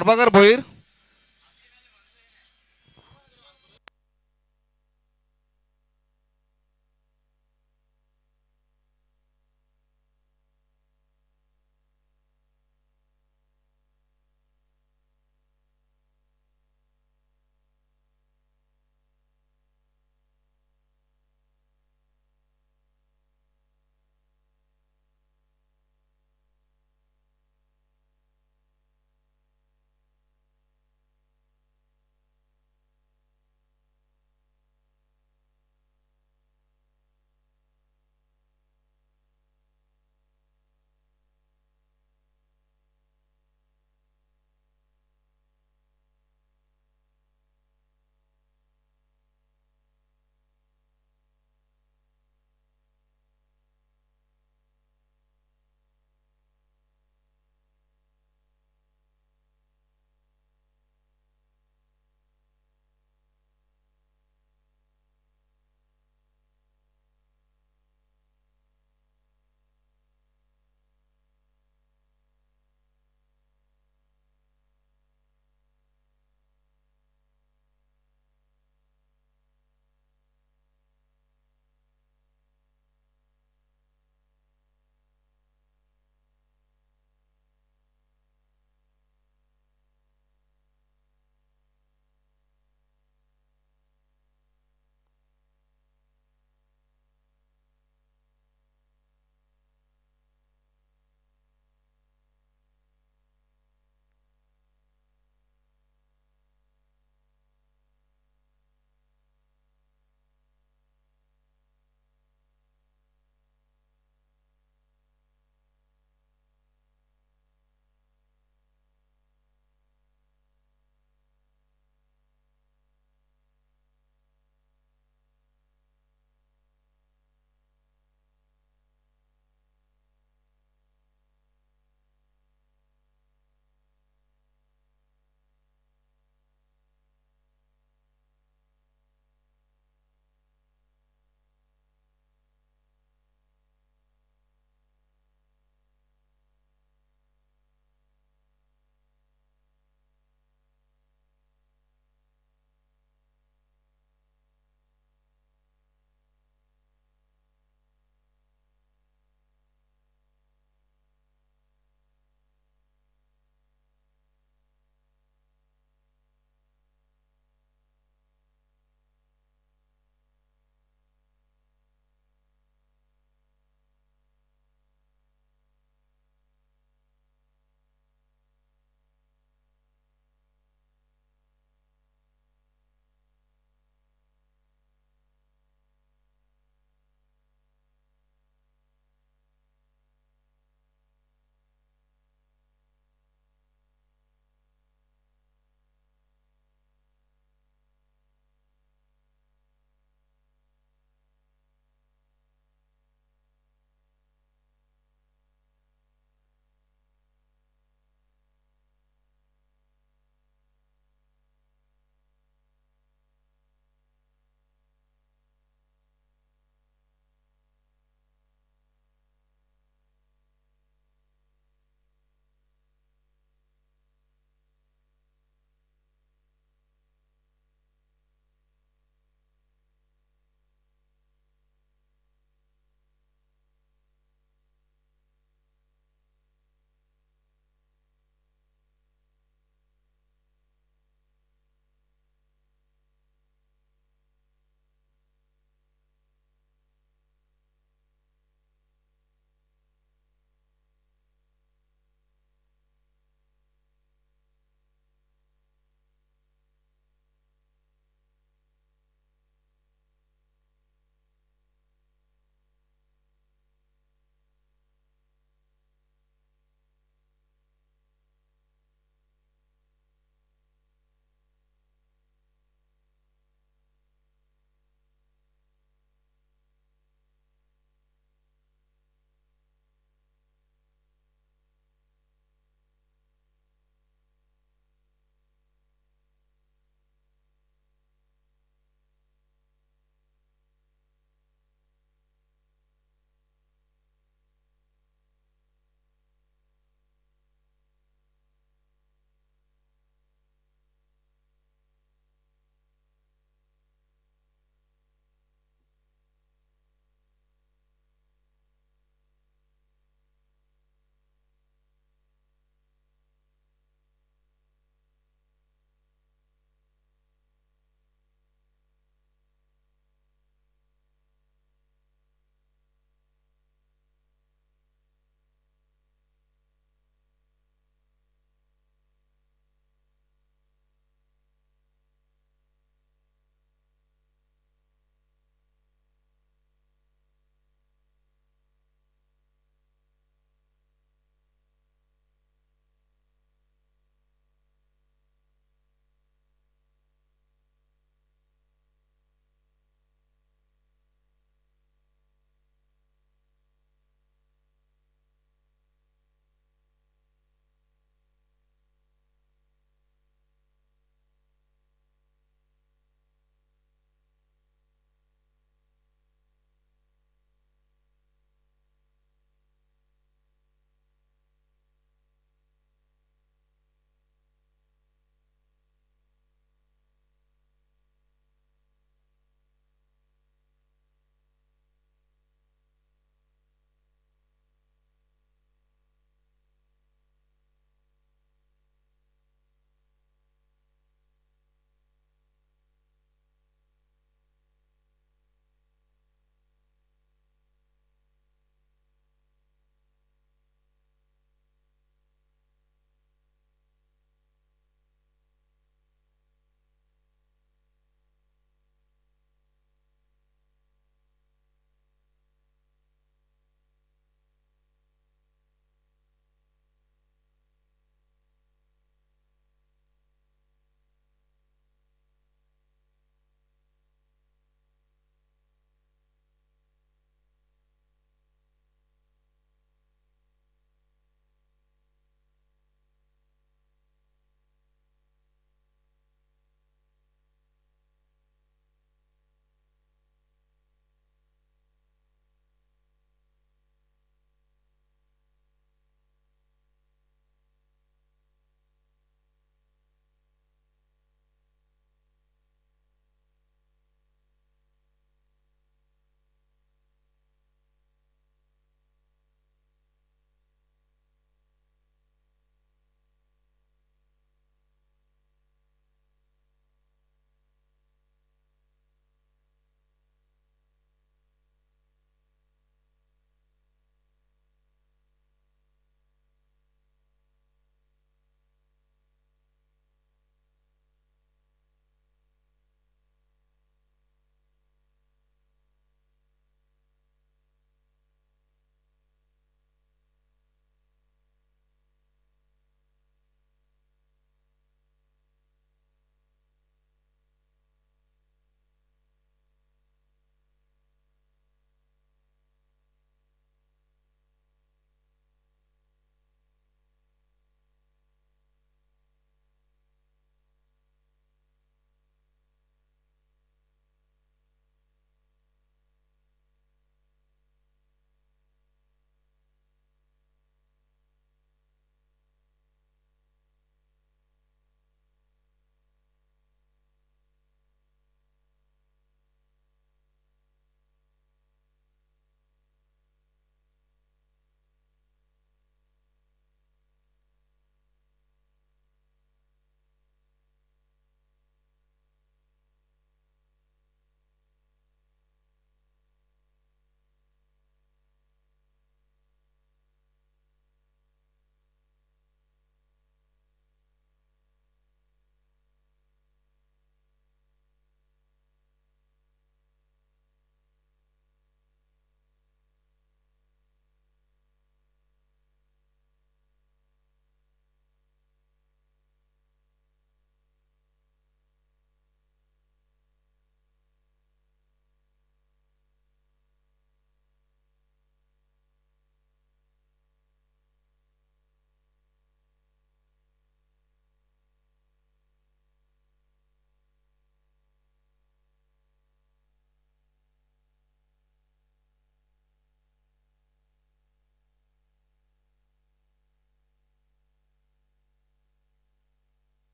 Prabhakar Bhoir.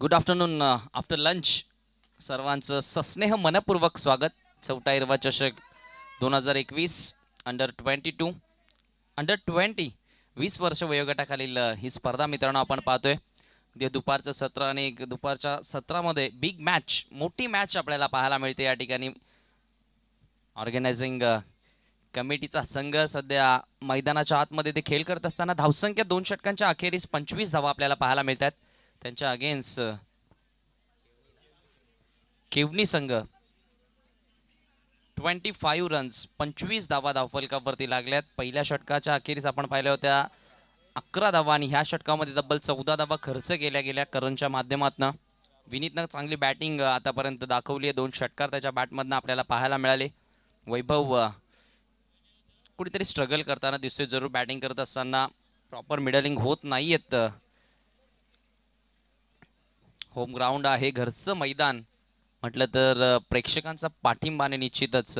Good afternoon after lunch सर्वांचं सस्नेह मनपूर्वक स्वागत. चौथा इरवा चषक 2021 अंडर 22 अंडर 20 20 वर्ष वयोगटाखालील ही स्पर्धा मित्रांनो आपण पाहतोय. ते दुपारचं सत्र आणि दुपारच्या सत्रामध्ये बिग मॅच, मोठी मॅच आपल्याला पाहायला मिळते. या ठिकाणी ऑर्गनायझिंग कमिटीचा संघ सध्या मैदानाच्या आतमध्ये ते खेळ करत असताना धावसंख्या 2 षटकांच्या अखेरीस 25 धावा आपल्याला पाहायला मिळतात. त्यांच्या अगेन्स्ट केवनी संघ 25 रन्स 25 धावा धावफलकावरती लागल्यात. पहिल्या षटकाच्या अखेरीस आपण पाहिल्या होत्या 11 धावा आणि ह्या षटकामध्ये तब्बल 14 धावा खर्च केल्या गेल्या करणच्या माध्यमातून. विनीतनं चांगली बॅटिंग आतापर्यंत दाखवली आहे. 2 षटकार त्याच्या बॅटमधनं आपल्याला पाहायला मिळाले. वैभव कुठेतरी स्ट्रगल करताना दिसतोय. जरूर बॅटिंग करत असताना प्रॉपर मिडलिंग होत नाहीयेत. होम ग्राउंड आहे, घरचं मैदान म्हटलं तर प्रेक्षकांचा पाठिंबाने निश्चितच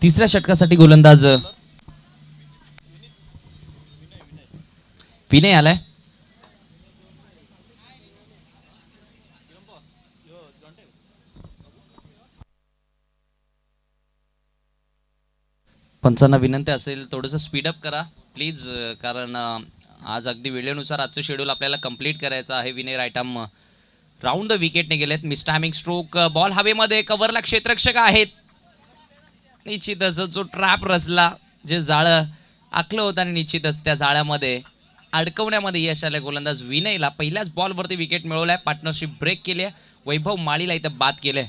तिसऱ्या षटकासाठी गोलंदाज विनय आलाय. पंचांना विनंती असेल थोडंसं स्पीडअप करा प्लीज, कारण आज अगदी वेळेनुसार आजचं शेड्यूल आपल्याला कंप्लीट करायचं आहे. विनय रायटाम राऊंड द विकेटने गेलेत. मिसटायमिंग स्ट्रोक, बॉल हवेमध्ये, कव्हरला क्षेत्ररक्षक आहेत. निश्चितच जो ट्रॅप रचला, जे जाळं आखलं होतं आणि निश्चितच त्या जाळ्यामध्ये अडकवण्यामध्ये यश आलं. गोलंदाज विनयला पहिल्याच बॉलवरती विकेट मिळवलाय. पार्टनरशिप ब्रेक केली आहे. वैभव माळीला इथं बाद केलंय.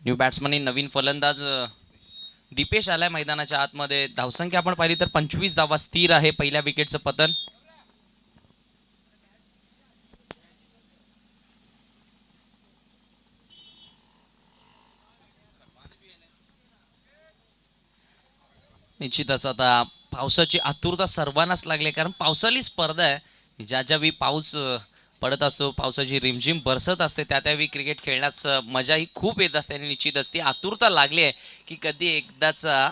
न्यू बॅट्समन नवीन फलंदाज दीपेश आलाय मैदानाच्या आतमध्ये. धावसंख्या आपण पाहिली तर 25 धावा स्थिर आहे. पहिल्या विकेटचं पतन. निश्चितच आता पावसाची आतुरता सर्वांनाच लागली, कारण पावसाळी स्पर्धा आहे. ज्या ज्यावेळी पाऊस पडत असतो, पावसाची रिमझिम बरसत असते, त्या त्यावेळी क्रिकेट खेळण्याचं मजाही खूप येत असते. आणि निश्चितच ती आतुरता लागली आहे की कधी एकदाचा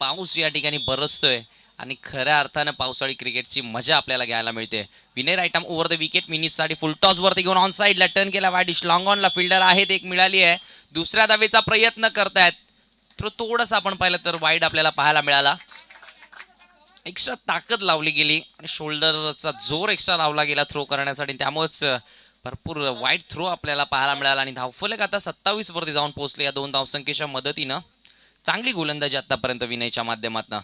पाऊस या ठिकाणी बरसतोय आणि खऱ्या अर्थानं पावसाळी क्रिकेटची मजा आपल्याला घ्यायला मिळते. Vinay right arm over the wicket मिनिटसाठी फुल टॉस वरती घेऊन ऑन साईडला टर्न केला. वाईट लॉंग ऑनला फिल्डर आहेत, एक मिळाली आहे. दुसऱ्या धावेचा प्रयत्न करतायत. थ्रो थोडंसं आपण पाहिलं तर वाईड आपल्याला पाहायला मिळाला. एक्स्ट्रा ताकद लावली गेली आणि शोल्डरचा जोर एक्स्ट्रा लावला गेला थ्रो करण्यासाठी, त्यामुळेच भरपूर वाईट थ्रो आपल्याला पाहायला मिळाला. आणि धावफलक आता 27 वरती जाऊन पोहोचले या 2 धावसंख्येच्या मदतीनं. चांगली गोलंदाजी आतापर्यंत विनयच्या माध्यमातून.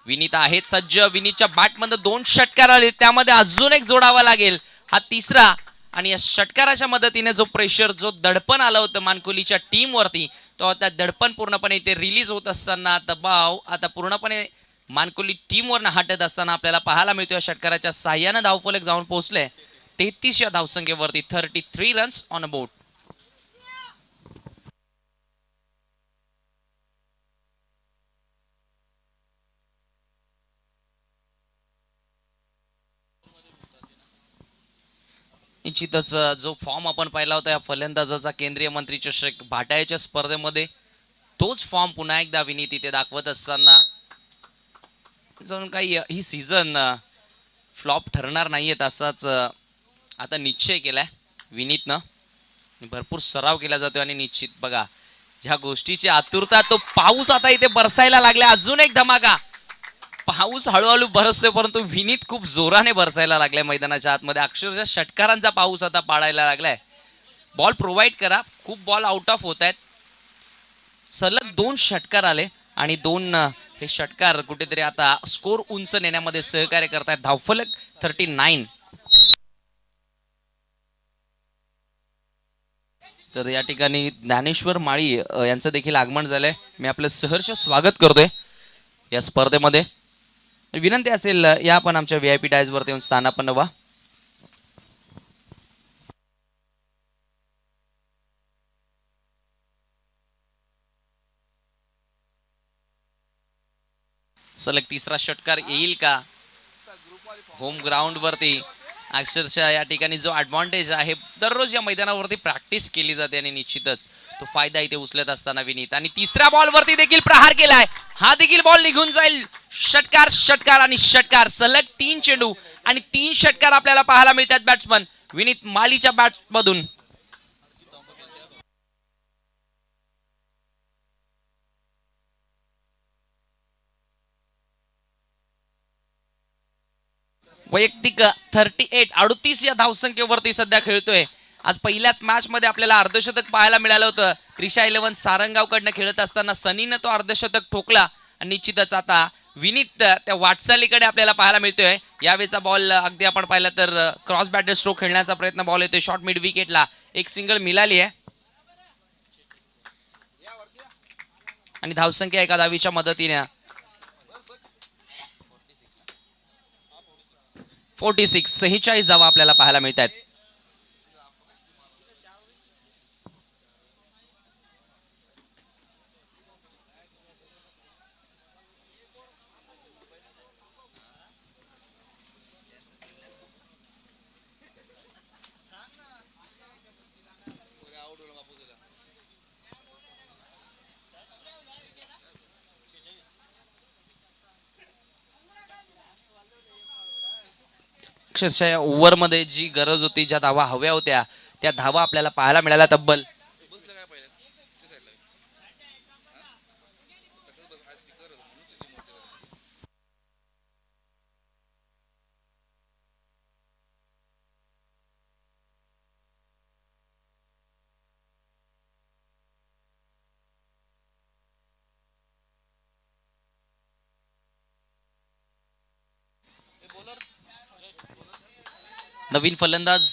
विनीत आहेत सज्ज. विनीतच्या बॅटमध्ये 2 षटकार आले, त्यामध्ये अजून एक जोडावा लागेल, हा तिसरा. आणि या षटकाराच्या मदतीने जो प्रेशर, जो दडपण आलं होतं मानकोलीच्या टीम वरती, तो आता दडपण पूर्णपणे इथे रिलीज होत असताना, दबाव आता पूर्णपणे मानकोली टीमवरनं हटत असताना आपल्याला पाहायला मिळतो. या षटकाराच्या साह्यानं धावफलक जाऊन पोहोचले 33 या धावसंख्येवरती. 33 रन्स ऑन अ बोट. निश्चितच जो फॉर्म आपण पाहिला होता या फलंदाजाचा केंद्रीय मंत्री चषक भाटायाच्या स्पर्धेमध्ये, तोच फॉर्म पुन्हा एकदा विनीत इथे दाखवत असताना जणू काही ही सीझन फ्लॉप ठरणार नाहीयेत असाच आता निश्चय केलाय विनीतनं. भरपूर सराव केला जातोय आणि निश्चित बघा ज्या गोष्टीची आतुरता, तो पाऊस आता इथे बरसायला लागला. अजून एक धमाका. पाऊस हळूहळू बरसतोय, परंतु विनीत खूप जोराने बरसायला लागलाय मैदानाच्या आतमध्ये. अक्षरशः षटकारांचा पाऊस आता पाडायला लागलाय. बॉल प्रोव्हाइड करा. खूप बॉल आउट ऑफ होत आहेत. सलग 2 षटकार आले आणि 2 हे षटकार कुठेतरी आता स्कोर उंच नेण्यामध्ये सहकार्य करतायत. धावफलक 39. तर या ठिकाणी ज्ञानेश्वर माळी यांचं देखील आगमन झालंय. मी आपलं सहर्ष स्वागत करतोय या स्पर्धेमध्ये. विनंती असेल या आपण आमच्या VIP डायज वरती येऊन स्थानापन्न व्हा. सलग तिसरा षटकार येईल का होम ग्राउंड वरती. अक्षरशः या ठिकाणी जो ॲडव्हान्टेज आहे, दररोज या मैदानावरती प्रॅक्टिस केली जाते आणि निश्चितच तो फायदा इथे उचलत असताना विनीत. आणि तिसऱ्या बॉल वरती देखील प्रहार केलाय. हा देखील बॉल निघून जाईल. षटकार षटकार आणि षटकार. सलग 3 चेंडू आणि 3 षटकार आपल्याला पाहायला मिळतात बॅट्समन विनीत माळीच्या बॅट मधून. वैयक्तिक 38 या धावसंख्येवरती सध्या खेळतोय. आज पहिल्याच मॅच मध्ये आपल्याला अर्धशतक पाहायला मिळालं होतं. त्रिशा 11 सारंगावकडनं खेळत असताना सनीनं तो अर्धशतक ठोकला आणि निश्चितच आता विनीत त्या वाटचालीकडे आपल्याला पाहायला मिळतोय. यावेळेचा बॉल अगदी आपण पाहिलं तर क्रॉस बॅटर स्ट्रोक खेळण्याचा प्रयत्न बॉल येतोय शॉर्ट मिड विकेटला. एक सिंगल मिळाली आहे आणि धावसंख्या एका धावीच्या मदतीने 46 धावा आपल्याला पाहायला मिळतात. अक्षरशः या ओव्हरमध्ये जी गरज होती, ज्या धावा हव्या होत्या त्या धावा आपल्याला पाहायला मिळाल्या. तब्बल नवीन फलंदाज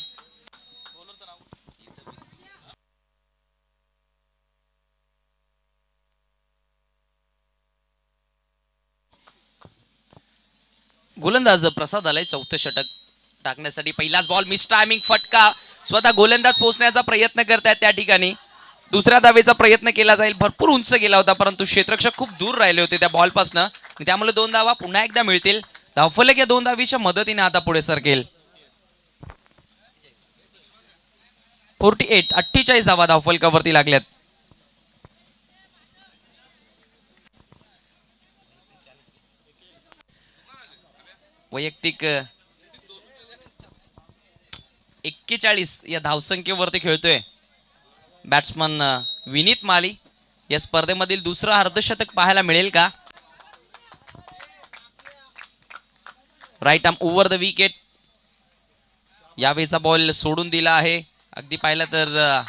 गोलंदाज प्रसाद आलाय. चौथं षटक टाकण्यासाठी पहिलाच बॉल मिस टायमिंग फटका. स्वतः गोलंदाज पोहोचण्याचा प्रयत्न करतायत त्या ठिकाणी. दुसऱ्या धावेचा प्रयत्न केला जाईल. भरपूर उंच गेला होता परंतु क्षेत्ररक्षक खूप दूर राहिले होते त्या बॉलपासनं. त्यामुळे 2 धावा पुन्हा एकदा मिळतील. धावफलक या 2 धावीच्या मदतीने आता पुढे सरकेल. 48 धावा धावफलकावरती लागल्यात. वैयक्तिक 41 या धावसंख्येवरती खेळतोय बॅट्समन विनीत माळी. या स्पर्धेमधील दुसरं अर्धशतक पाहायला मिळेल का. Right arm over the wicket. यावेळेचा बॉल सोडून दिला आहे. अगदी पाहिलं तर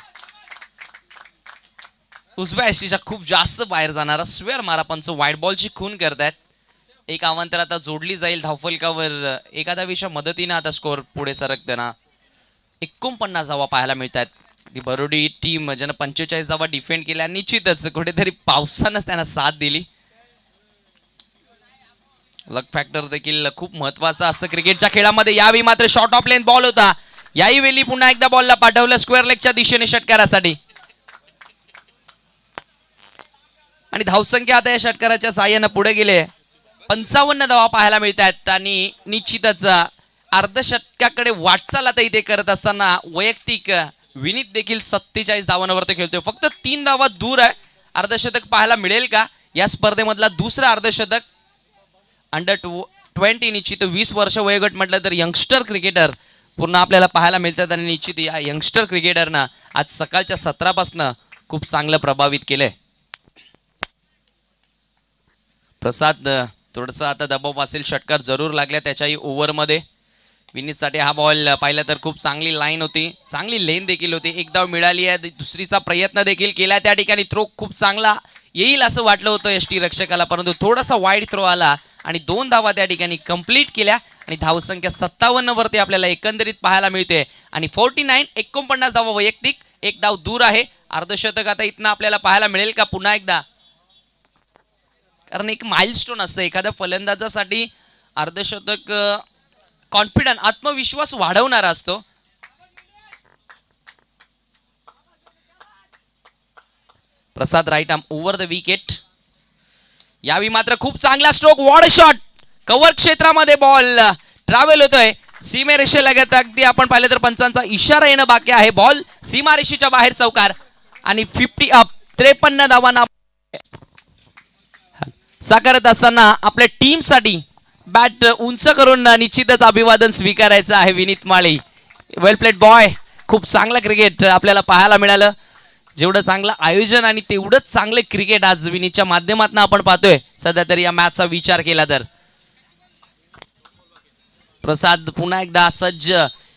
उजव्या यष्टीच्या खूप जास्त बाहेर जाणारा स्क्वेअर मारा पंच वाईट बॉलची खून करतायत. एक अवांतर आता जोडली जाईल धावफलकावर. एका धावीच्या मदतीने आता स्कोअर पुढे सरकताना 49 धावा पाहायला मिळतात. ती बरोडी टीम ज्यानं 45 धावा डिफेंड केल्या. निश्चितच कुठेतरी पावसानंच त्यांना साथ दिली. लक फॅक्टर देखील खूप महत्वाचा असतं क्रिकेटच्या खेळामध्ये. यावेळी मात्र शॉर्ट ऑफ लेंथ बॉल होता. याही वेळी पुन्हा एकदा बॉलला पाठवलं स्क्वेअर लेगच्या दिशेने षटकारासाठी. आणि धावसंख्या आता या षटकाराच्या साह्यानं पुढे गेले. 55 धावा पाहायला मिळतात आणि निश्चितच अर्धशतकाकडे वाटचाल आता इथे करत असताना वैयक्तिक विनीत देखील 47 धावांवरती खेळतोय. फक्त 3 धावा दूर आहे. अर्धशतक पाहायला मिळेल का. या स्पर्धेमधला दुसरा अर्धशतक. अंडर-20 निश्चित 20 वर्ष वयोगट म्हटलं तर यंगस्टर क्रिकेटर पूर्ण आपल्याला पाहायला मिळतात. आणि निश्चित या यंगस्टर क्रिकेटरना आज सकाळच्या सत्रापासून खूप चांगलं प्रभावित केलंय. प्रसाद थोडंसं आता दबाव असेल. षटकार जरूर लागल्या त्याच्याही ओव्हरमध्ये. विनीतसाठी हा बॉल पाहिला तर खूप चांगली लाईन होती, चांगली लेन देखील होती. एक धाव मिळाली आहे. दुसरीचा प्रयत्न देखील केला त्या ठिकाणी. थ्रो खूप चांगला येईल असं वाटलं होतं यष्टी रक्षकाला, परंतु थोडासा वाईड थ्रो आला आणि 2 धावा त्या ठिकाणी कंप्लीट केल्या आणि धावसंख्या 57 वरती आपल्याला एकंदरीत पाहायला मिळते आणि 49 धावा वैयक्तिक, एक धाव दूर आहे. अर्धशतक आता इथनं आपल्याला पाहायला मिळेल का पुन्हा एकदा, कारण एक माइलस्टोन असतं एखाद्या फलंदाजासाठी. अर्धशतक कॉन्फिडन्स, आत्मविश्वास वाढवणारा असतो. Prasad right arm over the wicket. यावी मात्र खूप चांगला स्ट्रोक, वॉड शॉट, कव्हर क्षेत्रामध्ये बॉल ट्रॅव्हल होतोय सीमारेषेलगत. अगदी आपण पाहिलं तर पंचांचा इशारा येणं बाकी आहे. बॉल सीमारेषेच्या बाहेर चौकार आणि 50 अप, 53 धावांना साकारत असताना आपल्या टीमसाठी बॅट उंच करून निश्चितच अभिवादन स्वीकारायचं आहे विनीत माळी. वेल प्लेड बॉय, खूप चांगलं क्रिकेट आपल्याला पाहायला मिळालं. जेवढं चांगलं आयोजन आणि तेवढंच चांगले क्रिकेट आज विनीतच्या माध्यमातून आपण पाहतोय सध्या तरी या मॅचचा विचार केला तर. प्रसाद पुन्हा एकदा सज्ज,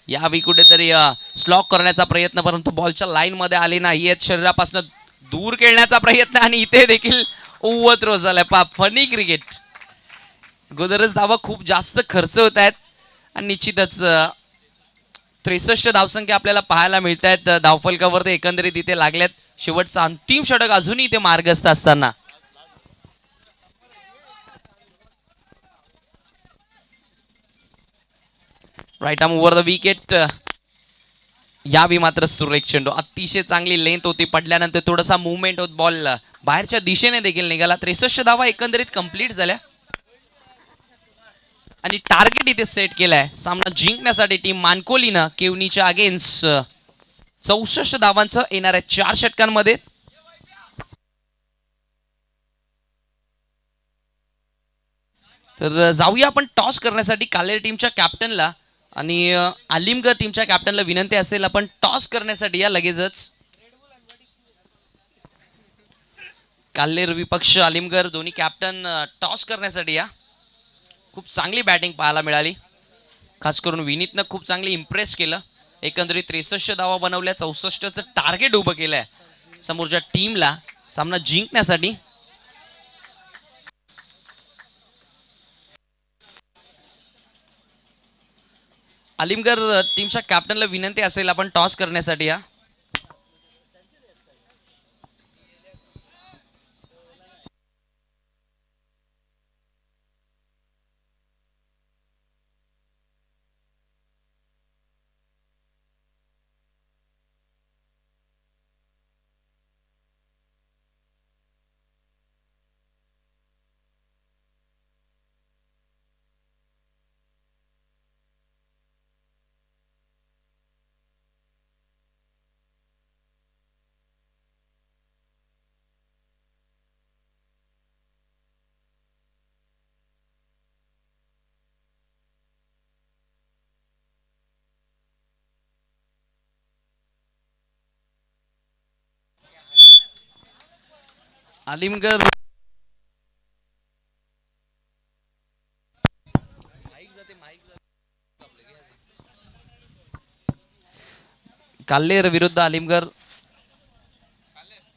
यावी कुठेतरी स्लॉक करण्याचा प्रयत्न, परंतु बॉलच्या लाईन मध्ये आले नाही. शरीरापासून दूर खेळण्याचा प्रयत्न आणि इथे देखील उव्वत रोज झालाय. Funny cricket. गोदरच धावा खूप जास्त खर्च होत आहेत आणि निश्चितच 63 धावसंख्या आपल्याला पाहायला मिळत आहेत. धावफलकावर ते एकंदरीत इथे लागल्यात. शेवटचा अंतिम षटक अजूनही इथे मार्गस्थ असताना right arm over the wicket. यावी मात्र सुरेख चेंडू, अतिशय चांगली लेंथ होती, पडल्यानंतर थोडासा मुवमेंट होत बॉल बाहेरच्या दिशेने देखील निघाला. 63 धावा एकंदरीत कंप्लीट झाल्या आणि टार्गेट इथे सेट केलाय सामना जिंकण्यासाठी टीम मानकोलीनं केवनीच्या अगेन्स्ट 64 धावांचं येणाऱ्या 4 षटकांमध्ये. तर जाऊया आपण टॉस करण्यासाठी कालेर टीमच्या कॅप्टनला आणि आलिमगड टीमच्या कॅप्टनला विनंती असेल आपण टॉस करण्यासाठी या लगेचच. काल्लेर विपक्ष आलिमगड दोन्ही कॅप्टन टॉस करण्यासाठी या. खूप चांगली बॅटिंग पाहायला मिळाली, खास करून विनीतनं खूप चांगली इम्प्रेस केलं. एकंदरीत 63 धावा बनवल्या, 64चं टार्गेट उभं केलंय समोरच्या टीमला सामना जिंकण्यासाठी. आलिमगड टीमच्या कॅप्टनला विनंती असेल आपण टॉस करण्यासाठी या. आलिमगड काल्लेर विरुद्ध आलिमगड.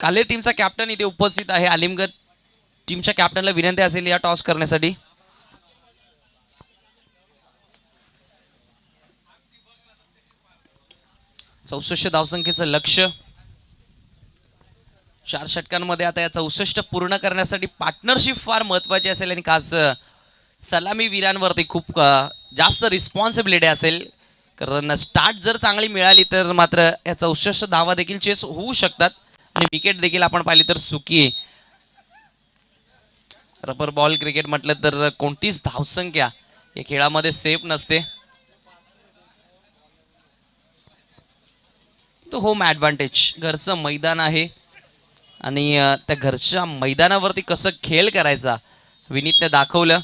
काल्लेर टीमचा कॅप्टन इथे उपस्थित आहे. आलिमगड टीमच्या कॅप्टनला विनंती असेल या टॉस करण्यासाठी. चौसष्ट धावसंख्येचं लक्ष्य 4 षटकांमध्ये. आता या 64 पूर्ण करण्यासाठी पार्टनरशिप फार महत्वाची असेल आणि खास सलामी वीरांवरती खूप जास्त रिस्पॉन्सिबिलिटी असेल, कारण स्टार्ट जर चांगली मिळाली तर मात्र या 64 धावा देखील चेस होऊ शकतात आणि विकेट देखील आपण पाहिली तर सुकी. रबर बॉल क्रिकेट म्हटलं तर कोणतीच धावसंख्या या खेळामध्ये सेफ नसते. तो होम ॲडव्हान्टेज, घरचं मैदान आहे आणि त्या घरच्या मैदानावरती कसं खेळ करायचा विनीतने दाखवलं.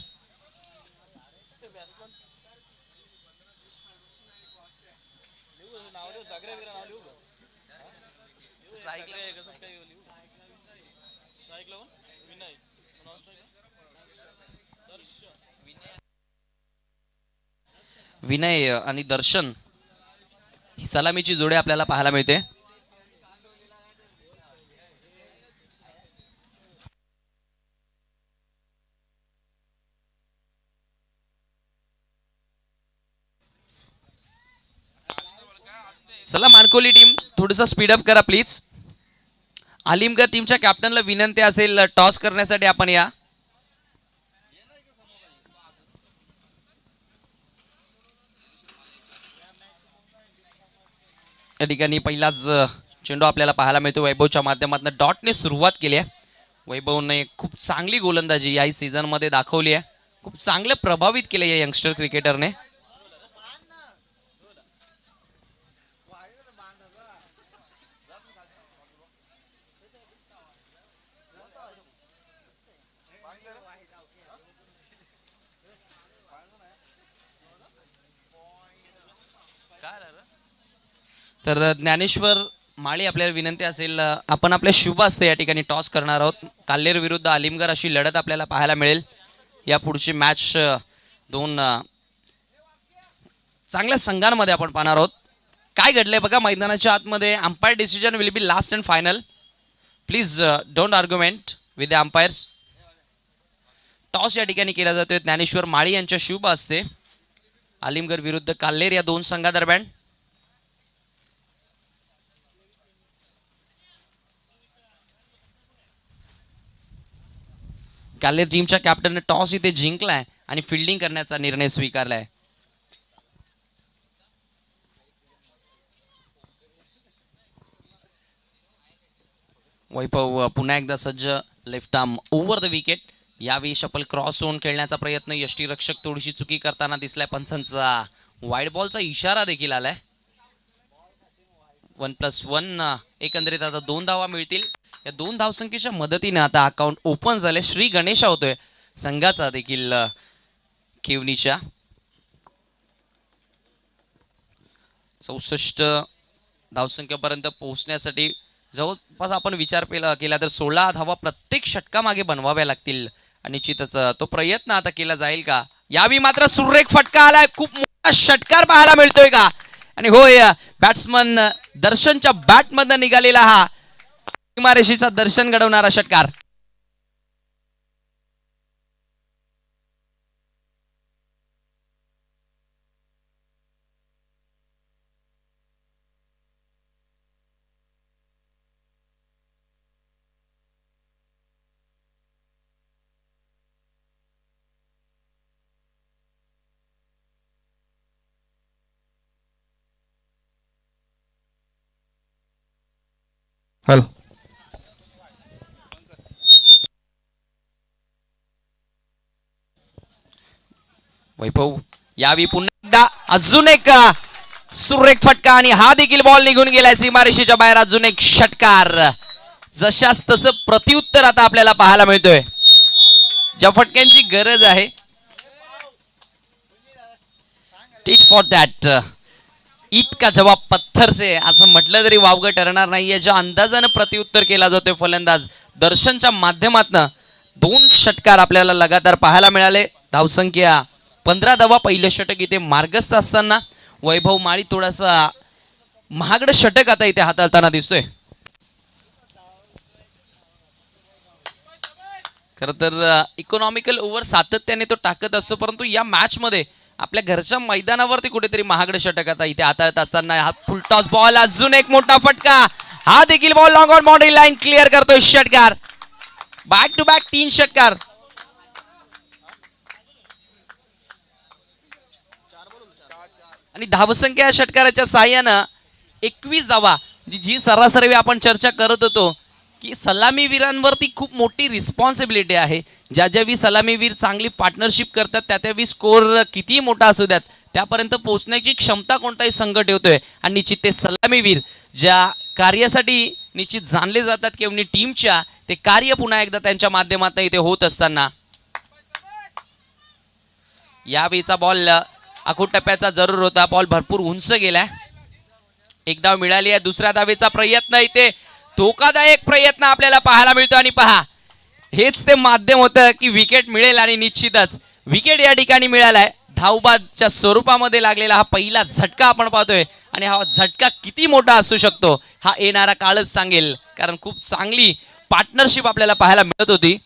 विनय आणि दर्शन ही सलामीची जोडी आपल्याला पाहायला मिळते. चला मानकोली टीम थोडंसं स्पीडअप करा प्लीज. आलिमगड टीमच्या कॅप्टनला विनंती असेल टॉस करण्यासाठी आपण या. या ठिकाणी पहिलाच चेंडू आपल्याला पाहायला मिळतो. वैभवच्या माध्यमातून डॉटने सुरुवात केली आहे. वैभवने खूप चांगली गोलंदाजी या सीझन मध्ये दाखवली आहे. खूप चांगलं प्रभावित केलं या यंगस्टर क्रिकेटरने. तर ज्ञानेश्वर माळी आपल्याला विनंती असेल आपण आपल्या शुभ असते या ठिकाणी टॉस करणार आहोत. काल्हेर विरुद्ध आलिमगड अशी लढत आपल्याला पाहायला मिळेल. या पुढची मॅच दोन चांगल्या संघांमध्ये आपण पाहणार आहोत. काय घडलंय बघा मैदानाच्या आतमध्ये. Umpire decision will be last and final. Please don't argument with the umpires. Toss या ठिकाणी केला जातोय ज्ञानेश्वर माळी यांच्या शुभ असते. आलिमगड विरुद्ध काल्हेर या दोन संघादरम्यान. काल्हेर टीमच्या कॅप्टनने टॉस इथे जिंकलाय आणि फिल्डिंग करण्याचा निर्णय स्वीकारलाय. वैभव पुन्हा एकदा सज्ज. Left arm over the wicket. यावेळी शपल क्रॉस होऊन खेळण्याचा प्रयत्न. यष्टीरक्षक थोडीशी चुकी करताना दिसलाय. पंचांचा वाईड बॉलचा इशारा देखील आलाय. 1+1 एकंदरीत आता 2 धावा मिळतील. या 2 धावसंख्येच्या मदतीने आता अकाउंट ओपन झाले. श्री गणेशा होतोय संघाचा देखील केवनीच्या. 64 धावसंख्येपर्यंत पोहोचण्यासाठी जवळपास आपण विचार केला तर 16 धावा प्रत्येक षटकामागे बनवाव्या लागतील. आणि निश्चितच तो प्रयत्न आता केला जाईल का. यावेळी मात्र सुरेख फटका आलाय. खूप मोठा षटकार पाहायला मिळतोय का. आणि होय बॅट्समन दर्शनच्या बॅटमधनं निघालेला हा सीमारेषेचा दर्शन घडवणारा षटकार. हॅलो वैभव यावेळी पुन्हा एकदा अजून एक सुरेख फटका आणि हा देखील बॉल निघून गेलाय सीमारेषेच्या बाहेर. अजून एक षटकार. जशास तसं प्रत्युत्तर आता आपल्याला पाहायला मिळतोय. ज्या फटक्यांची गरज आहे टीट फॉर दॅट. ईट का जवाब पत्थर से असं म्हटलं तरी वावगं ठरणार नाही. याच्या अंदाजानं प्रत्युत्तर केला जातोय फलंदाज दर्शनच्या माध्यमातनं. 2 षटकार आपल्याला लगातार पाहायला मिळाले. धावसंख्या 15 धावा. पहिलं षटक इथे मार्गस्थ असताना वैभव माळी थोडासा महागडं षटक आता इथे हाताळताना दिसतोय. खर तर इकॉनॉमिकल ओव्हर सातत्याने तो टाकत असतो. परंतु या मॅच मध्ये आपल्या घरच्या मैदानावरती कुठेतरी महागडं षटक आता इथे हाताळत असताना हा फुल टॉस बॉल. अजून एक मोठा फटका. हा देखील ball long on boundary line clear करतोय षटकार. बॅक टू बॅक 3 षटकार. आणि धावसंख्या षटकाराच्या साह्यानं 21 धावा. जी सरासरी आपण चर्चा करत होतो की सलामीवीरांवरती खूप मोठी रिस्पॉन्सिबिलिटी आहे. ज्यावेळी सलामीवीर चांगली पार्टनरशिप करतात त्यावेळी स्कोर किती मोठा असू द्यात त्यापर्यंत पोहोचण्याची क्षमता कोणताही संघ ठेवतोय. आणि निश्चित ते सलामीवीर ज्या कार्यासाठी निश्चित जाणले जातात केवनी टीमच्या, ते कार्य पुन्हा एकदा त्यांच्या माध्यमातून इथे होत असताना यावेळीचा बॉल आखूड टप्प्याचा जरूर होता. बॉल भरपूर उंच गेलाय. एक धाव मिळाली आहे. दुसऱ्या धावेचा प्रयत्न इथे धोकादायक प्रयत्न आपल्याला पाहायला मिळतो. आणि पहा हेच ते माध्यम होतं की विकेट मिळेल. आणि निश्चितच विकेट या ठिकाणी मिळालाय. धावबादच्या स्वरूपामध्ये लागलेला हा पहिला झटका आपण पाहतोय. आणि हा झटका किती मोठा असू शकतो हा येणारा काळच सांगेल. कारण खूप चांगली पार्टनरशिप आपल्याला पाहायला मिळत होती.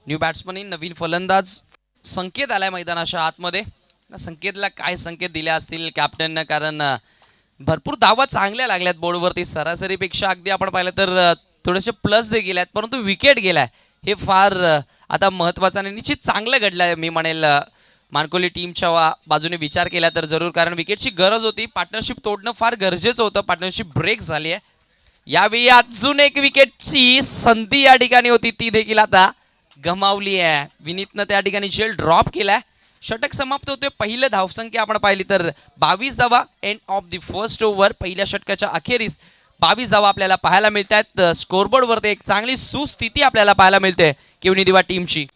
न्यू बॅट्समन नवीन फलंदाज संकेत आलाय मैदानाच्या आतमध्ये. संकेतला काय संकेत दिले असतील कॅप्टननं, कारण भरपूर धावा चांगल्या लागल्यात बोर्डवरती. सरासरीपेक्षा अगदी आपण पाहिलं तर थोडेसे प्लस देखील आहेत, परंतु विकेट गेलाय हे फार आता महत्त्वाचं आणि निश्चित चांगलं घडलंय मी म्हणेल. मानकोली टीमच्या बाजूने विचार केला तर जरूर, कारण विकेटची गरज होती. पार्टनरशिप तोडणं फार गरजेचं होतं. पार्टनरशिप ब्रेक झाली आहे. यावेळी अजून एक विकेटची संधी या ठिकाणी होती, ती देखील आता गमावली आहे. विनीतनं त्या ठिकाणी झेल ड्रॉप केलाय. षटक समाप्त होते. पहिलं धावसंख्या आपण पाहिली तर 22 धावा end of the first over. पहिल्या षटकाच्या अखेरीस 22 धावा आपल्याला पाहायला मिळत आहेत. स्कोरबोर्डवरती एक चांगली सुस्थिती आपल्याला पाहायला मिळते केवनी दिवा टीमची.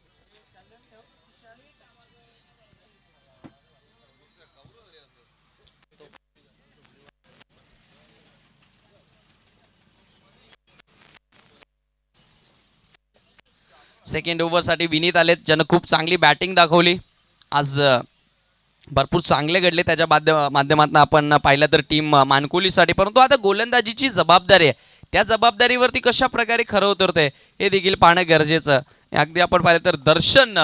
सेकंड ओव्हरसाठी विनीत आलेत, ज्यानं खूप चांगली बॅटिंग दाखवली आज. भरपूर चांगले घडले त्याच्या माध्यमातून आपण पाहिलं तर टीम मानकोलीसाठी. परंतु आता गोलंदाजीची जबाबदारी आहे, त्या जबाबदारीवरती कशा प्रकारे खरं उतरतंय हे देखील पाहणं गरजेचं. अगदी आपण पाहिलं तर दर्शन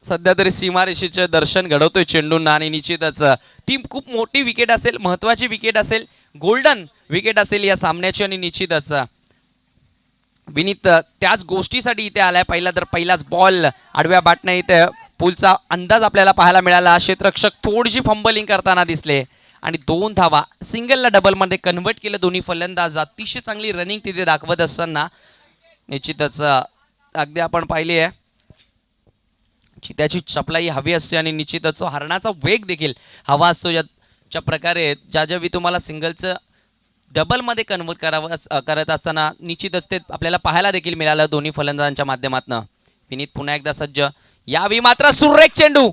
सध्या तरी सीमारेषेचे दर्शन घडवतोय चेंडूंना, आणि निश्चितच ती खूप मोठी विकेट असेल, महत्त्वाची विकेट असेल, गोल्डन विकेट असेल या सामन्याची. आणि निश्चितच विनीत त्याच गोष्टीसाठी इथे आलाय. पहिलाच बॉल आडव्या बॅटनं इथे पुलचा अंदाज आपल्याला पाहायला मिळाला. क्षेत्ररक्षक थोडीशी फंबलिंग करताना दिसले आणि 2 धावा सिंगलला डबलमध्ये कन्व्हर्ट केलं दोन्ही फलंदाज. अतिशय चांगली रनिंग तिथे दाखवत असताना निश्चितच अगदी आपण पाहिली आहे त्याची चपलाई हवी असते, आणि निश्चितच हरणाचा वेग देखील हवा असतो. ज्या प्रकारे ज्यावेळी तुम्हाला सिंगलचं डबलमध्ये कन्व्हर्ट करत असताना निश्चितच ते आपल्याला पाहायला देखील मिळालं दोन्ही फलंदाजांच्या माध्यमातून. विनीत पुन्हा एकदा सज्ज. यावेळी मात्र सुरेख चेंडू,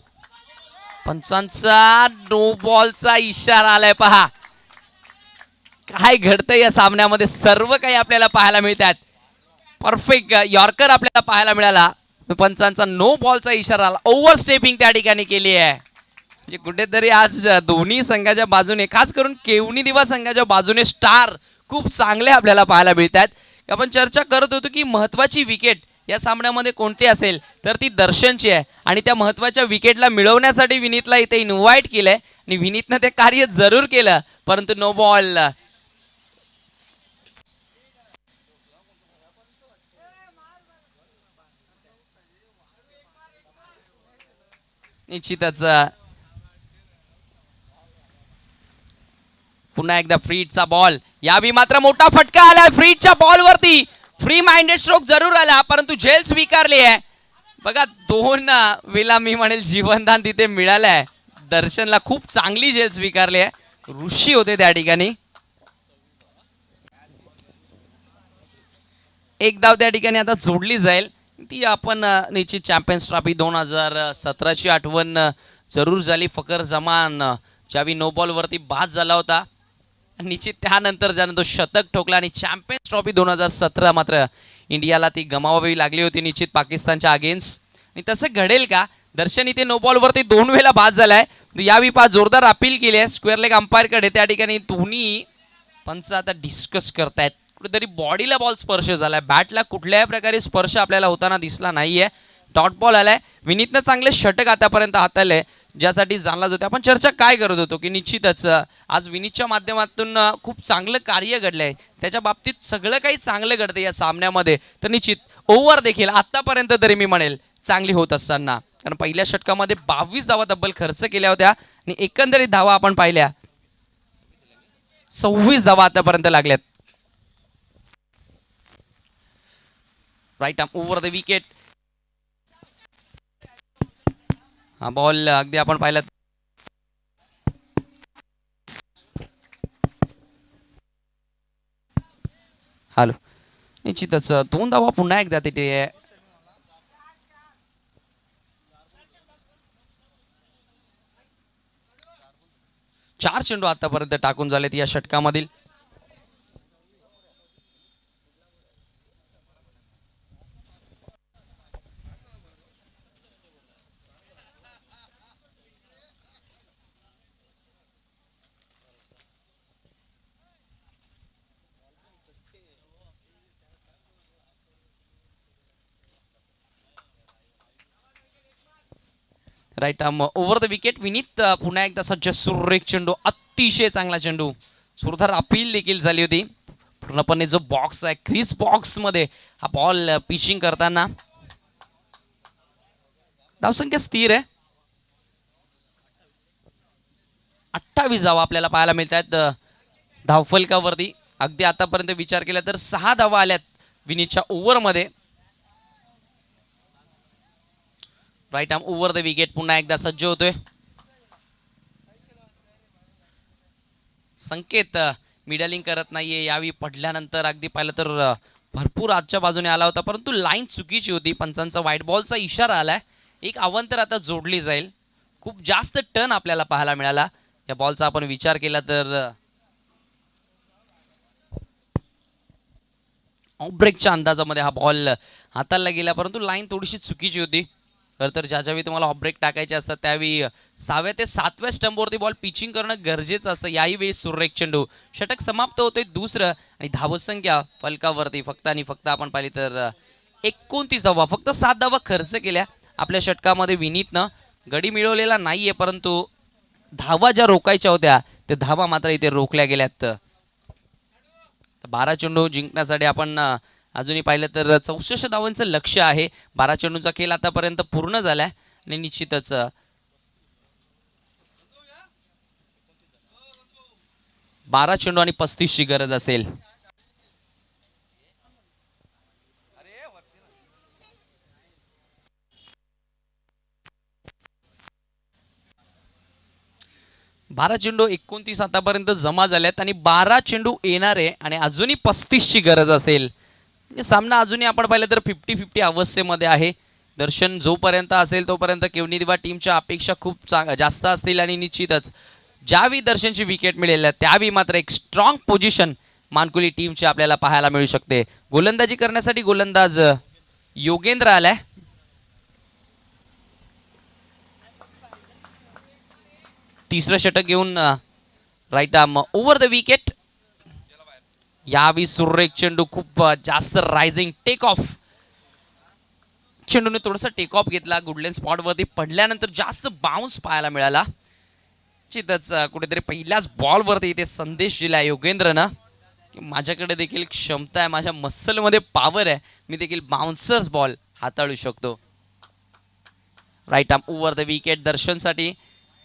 पंचांचा नो बॉलचा इशारा आलाय. पहा काय घडतंय या सामन्यामध्ये, सर्व काही आपल्याला पाहायला मिळतात. परफेक्ट यॉर्कर आपल्याला पाहायला मिळाला. पंचांचा नो बॉलचा इशारा आला. ओव्हर स्टेपिंग त्या ठिकाणी केली आहे. म्हणजे कुठेतरी आज दोन्ही संघाच्या बाजूने, खास करून केवनी दिवा संघाच्या बाजूने स्टार खूप चांगले आपल्याला पाहायला मिळतात. आपण चर्चा करत होतो की महत्त्वाची विकेट या सामन्यामध्ये कोणती असेल तर ती दर्शनची आहे, आणि त्या महत्त्वाच्या विकेटला मिळवण्यासाठी विनीतला इथे इन्व्हाइट केलंय, आणि विनीतनं ते कार्य जरूर केलं, परंतु नो बॉल. निश्चितच पुन्हा एकदा फ्रीडचा बॉल. यावेळी मात्र मोठा फटका आलाय फ्रीडच्या बॉलवरती. फ्री माइंडेड स्ट्रोक जरूर आला, परंतु झेल स्वीकारली आहे. बघा 2 वेळा मी म्हणेल जीवनदान तिथे मिळालंय. दर्शनला खूप चांगली झेल स्वीकारली आहे. ऋषी होते त्या ठिकाणी. एक धाव त्या ठिकाणी आता जोडली जाईल. ती आपण निश्चित चॅम्पियन्स ट्रॉफी 2017ची आठवण जरूर झाली. फकर जमान ज्यावेळी नो बॉलवरती बाद झाला होता, निश्चित त्यानंतर ज्यानं तो शतक ठोकला, आणि चॅम्पियन्स ट्रॉफी 2017 मात्र इंडियाला ती गमावावी लागली होती निश्चित पाकिस्तानच्या अगेन्स्ट. आणि तसं घडेल का? दर्शन इथे नो बॉलवरती 2 वेळा बाद झालाय. यावेळी पहा जोरदार अपील केली आहे स्क्वेअर लेग अंपायरकडे. त्या ठिकाणी दोन्ही पंच आता डिस्कस करतायत. कुठेतरी बॉडीला बॉल स्पर्श झालाय, बॅटला कुठल्याही प्रकारे स्पर्श आपल्याला होताना दिसला नाहीये. डॉट बॉल आलाय. विनीतनं चांगले षटक आतापर्यंत हाताळले, ज्यासाठी जाणला जातो. आपण चर्चा काय करत होतो की निश्चितच आज विनीतच्या माध्यमातून खूप चांगलं कार्य घडलंय. त्याच्या बाबतीत सगळं काही चांगलं घडतं या सामन्यामध्ये. तर निश्चित ओव्हर देखील आतापर्यंत तरी मी म्हणेल चांगली होत असताना, कारण पहिल्या षटकामध्ये 22 धावा तब्बल खर्च केल्या होत्या, आणि एकंदरीत धावा आपण पाहिल्या 26 धावा आतापर्यंत लागल्यात. Right arm over the wicket. हा बॉल अगदी आपण पाहिलं आलो. निश्चितच 2 धावा पुन्हा एकदा तिथे. चार चेंडू आतापर्यंत टाकून झालेत या षटकामधील. Right arm over the wicket. Vineet पुन्हा एकदा सज्ज. सुरेख चेंडू, अतिशय चांगला चेंडू. सुरधार अपील देखील झाली होती. पूर्णपणे जो बॉक्स आहे क्रीज बॉक्स मध्ये हा बॉल पिचिंग करताना. धावसंख्या स्थिर आहे. 28 धावा आपल्याला पाहायला मिळत आहेत धावफलकावरती. अगदी आतापर्यंत विचार केला तर 6 धावा आल्यात विनीतच्या ओव्हरमध्ये. Right arm over the wicket पुन्हा एकदा सज्ज होतोय. संकेत मिडलिंग करत नाहीये यावेळी. पडल्यानंतर अगदी पाहिलं तर भरपूर आजच्या बाजूने आला होता, परंतु लाईन चुकीची होती. पंचांचा व्हाईट बॉलचा इशारा आलाय. एक अवंतर आता जोडली जाईल. खूप जास्त टर्न आपल्याला पाहायला मिळाला या बॉलचा आपण विचार केला तर. ऑफ ब्रेकच्या अंदाजामध्ये हा बॉल हाताळला गेला, परंतु लाईन थोडीशी चुकीची होती. खरं तर ज्यावेळी तुम्हाला ऑफ ब्रेक टाकायचे असतात त्यावेळी 6व्या ते 7व्या स्टंपवरती बॉल पिचिंग करणं गरजेचं असतं. याही वेळी सुरेख चेंडू. षटक समाप्त होतोय दुसरं आणि धावसंख्या फलकावरती फक्त आणि फक्त आपण पाहिली तर 29 धावा. फक्त 7 धावा खर्च केल्या आपल्या षटकामध्ये विनीतनं. गडी मिळवलेला नाहीये, परंतु धावा ज्या रोखायच्या होत्या त्या धावा मात्र इथे रोखल्या गेल्यात. 12 चेंडू जिंकण्यासाठी आपण अजूनही पाहिलं तर 64 धावांचं लक्ष्य आहे. 12 चेंडूंचा खेळ आतापर्यंत पूर्ण झालाय आणि निश्चितच 12 चेंडू आणि 35 ची गरज असेल. बारा चेंडू 29 आतापर्यंत जमा झाल्यात आणि 12 चेंडू येणारे आणि अजूनही 35 ची गरज असेल. म्हणजे सामना अजूनही आपण पाहिलं तर 50-50 अवस्थेमध्ये आहे. दर्शन जोपर्यंत असेल तोपर्यंत केवनिदिवा टीमच्या अपेक्षा खूप जास्त असतील आणि निश्चितच ज्यावेळी दर्शनची विकेट मिळेल त्यावेळी मात्र एक स्ट्रॉंग पोझिशन मानकुली टीमची आपल्याला पाहायला मिळू शकते. गोलंदाजी करण्यासाठी गोलंदाज योगेंद्र आलाय. तिसरं षटक घेऊन right arm over the wicket. यावेळी सुरेख चेंडू, खूप जास्त रायझिंग टेक ऑफ. चेंडूने थोडासा टेक ऑफ घेतला. गुडलेन स्पॉटवरती पडल्यानंतर जास्त बाउन्स पाहायला मिळाला. चितच कुठेतरी पहिल्याच बॉलवरती इथे संदेश दिला योगेंद्रनं की माझ्याकडे देखील क्षमता आहे, माझ्या मसलमध्ये पॉवर आहे, मी देखील बाउन्सर्स बॉल हाताळू शकतो. Right arm over the wicket दर्शनसाठी.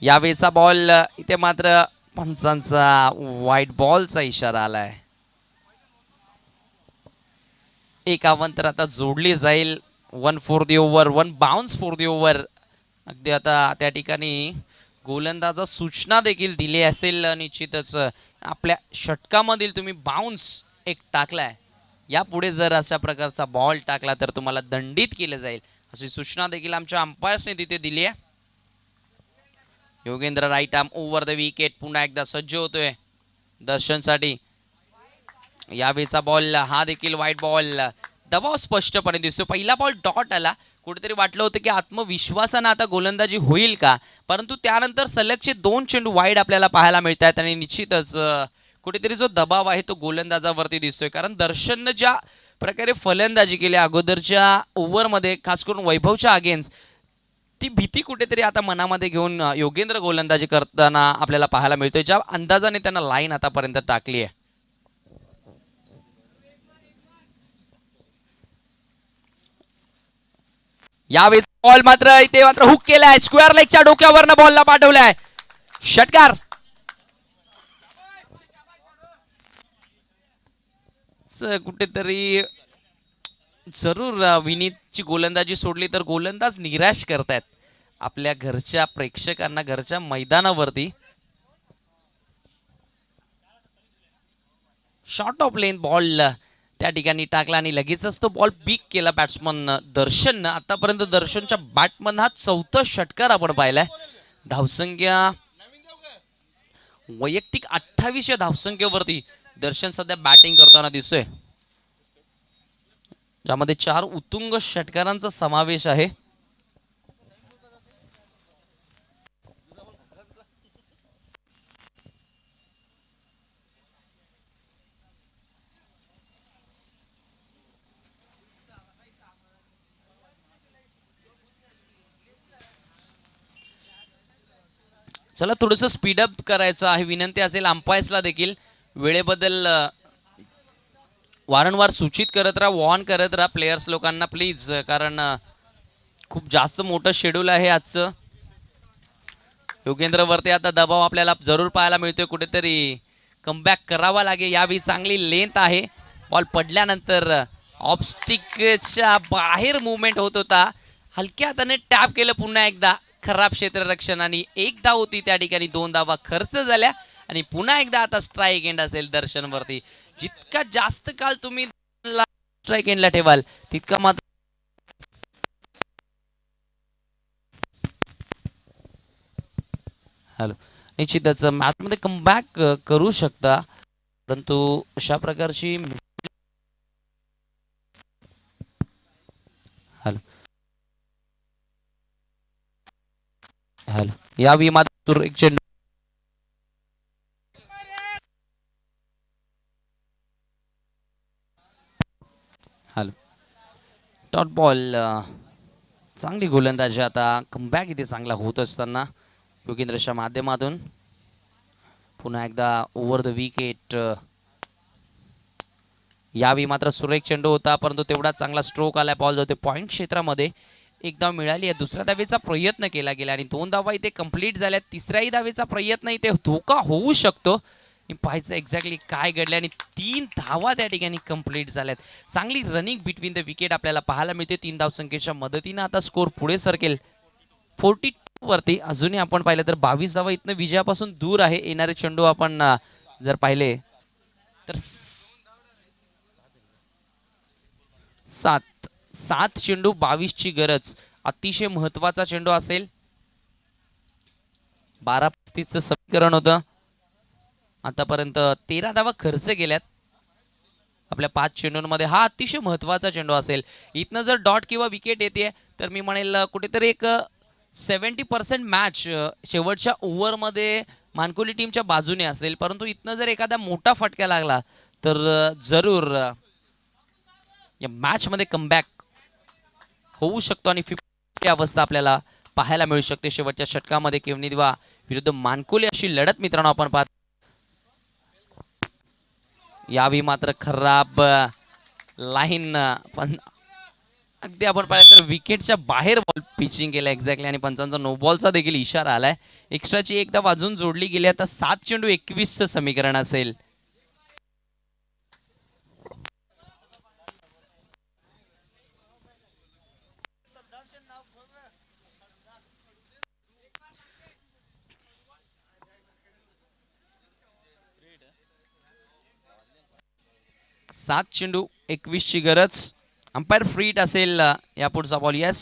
यावेळेचा बॉल इथे मात्र पंचांचा व्हाईट बॉलचा इशारा आलाय. एक अवंतर आता जोडली जाईल. 1 for the over, 1 bounce for the over. अगदी आता त्या ठिकाणी गोलंदाजा सूचना देखील दिली असेल. निश्चितच आपल्या षटकामधील तुम्ही बाउन्स एक टाकलाय, यापुढे जर अशा प्रकारचा बॉल टाकला तर तुम्हाला दंडित केलं जाईल अशी सूचना देखील आमच्या अंपायर्सने तिथे दिली आहे. Yogendra right arm over the wicket पुन्हा एकदा सज्ज होतोय दर्शनसाठी. यावेळीचा बॉल हा देखील व्हाईट बॉल. दबाव स्पष्टपणे दिसतो. पहिला बॉल डॉट आला. कुठेतरी वाटलं होतं की आत्मविश्वासानं आता गोलंदाजी होईल का, परंतु त्यानंतर सलगचे 2 चेंडू वाईड आपल्याला पाहायला मिळत आहेत आणि निश्चितच कुठेतरी जो दबाव आहे तो गोलंदाजावरती दिसतोय. कारण दर्शननं ज्या प्रकारे फलंदाजी केली अगोदरच्या ओव्हरमध्ये, खास करून वैभवच्या अगेन्स्ट, ती भीती कुठेतरी आता मनामध्ये घेऊन योगेंद्र गोलंदाजी करताना आपल्याला पाहायला मिळतोय. ज्या अंदाजाने त्यांना लाईन आतापर्यंत टाकली आहे. यावेळी बॉल मात्र इथे मात्र हुक केलाय. स्क्वेअर लेगच्या डोक्यावरनं बॉलला पाठवलाय. षटकार. कुठेतरी जरूर विनीतची गोलंदाजी सोडली तर गोलंदाज निराश करतायत आपल्या घरच्या प्रेक्षकांना, घरच्या मैदानावरती. शॉर्ट ऑफ लेन बॉल त्या ठिकाणी टाकला आणि लगेचच तो बॉल पिक केला बॅट्समन दर्शननं. आतापर्यंत दर्शनच्या बॅटमन हा 4था षटकार आपण पाहिलाय. धावसंख्या वैयक्तिक 28 या धावसंख्येवरती दर्शन सध्या बॅटिंग करताना दिसतोय, ज्यामध्ये 4 उत्तुंग षटकारांचा समावेश आहे. चला थोडंसं स्पीडअप करायचं आहे, विनंती असेल अंपायर्सला देखील वेळेबद्दल वारंवार सूचित करत राहा, वॉर्न करत राहा प्लेयर्स लोकांना प्लीज, कारण खूप जास्त मोठं शेड्यूल आहे आजचं. योगेंद्रवरती आता दबाव आपल्याला जरूर पाहायला मिळतोय, कुठेतरी कमबॅक करावा लागेल. यावेळी चांगली लेंथ आहे, बॉल पडल्यानंतर ऑफस्टिकच्या बाहेर मुवमेंट होत होता, हलक्या हाताने टॅप केलं पुन्हा एकदा. खराब क्षेत्ररक्षण आणि 1 धाव होती त्या ठिकाणी, 2 धावा खर्च झाल्या आणि पुन्हा एकदा आता स्ट्राईक एंड असेल दर्शनवरती. जितका जास्त काळ तुम्ही स्ट्राईक एंडला ठेवाल तितका मात्र हॅलो निश्चितच मॅचमध्ये कमबॅक करू शकता, परंतु अशा प्रकारची हॅलो हॅलो यावेळी मात्र एक चेंडू हॅलो डॉट बॉल. चांगली गोलंदाजी आता, कमबॅक इथे चांगला होत असताना योगेंद्रच्या माध्यमातून पुन्हा एकदा ओव्हर द विकेट. यावेळी मात्र सुरेख चेंडू होता, परंतु तेवढा चांगला स्ट्रोक आला, बॉल जाते पॉईंट क्षेत्रामध्ये. 1 धाव मिळाली आहे, दुसऱ्या धावेचा प्रयत्न केला गेला आणि 2 धावा इथे कंप्लीट झाल्या. तिसऱ्याही धावेचा प्रयत्न इथे धोका होऊ शकतो, पाहायचं एक्झॅक्टली काय घडले आणि 3 धावा त्या ठिकाणी कंप्लीट झाल्यात. चांगली रनिंग बिटवीन द विकेट आपल्याला पाहायला मिळते. 3 धावसंख्येच्या मदतीनं आता स्कोर पुढे सरकेल 42 वरती. अजूनही आपण पाहिलं तर 22 धावा इथनं विजयापासून दूर आहे. येणारे चेंडू आपण जर पाहिले तर 7 चेंडू 22 ची गरज, अतिशय महत्वाचा चेंडू असेल. 12-35चं समीकरण होतं. आतापर्यंत 13 धावा खर्च केल्यात आपल्या 5 चेंडूंमध्ये. हा अतिशय महत्वाचा चेंडू असेल. इथनं जर डॉट किंवा विकेट येते तर मी म्हणेल कुठेतरी एक 70% मॅच शेवटच्या ओव्हरमध्ये मानकोली टीमच्या बाजूने असेल, परंतु इथनं जर एखादा मोठा फटका लागला तर जरूर या मॅचमध्ये कमबॅक होऊ शकतो आणि 50 अवस्था आपल्याला पाहायला मिळू शकते शेवटच्या षटकामध्ये. केवनिदिवा विरुद्ध मानकोली अशी लढत मित्रांनो आपण पाहतो. यावेळी मात्र खराब लाईन, पण अगदी आपण पाहिलं तर विकेटच्या बाहेर बॉल पिचिंग केला एक्झॅक्टली आणि पंचांचा नो बॉलचा देखील इशारा आलाय. एक्स्ट्राची एकदा वाजून जोडली गेली. आता 7 चेंडू 21चं समीकरण असेल. सात चेंडू 21ची गरज. अंपायर फ्रीट असेल या पुढचा बॉल. यस,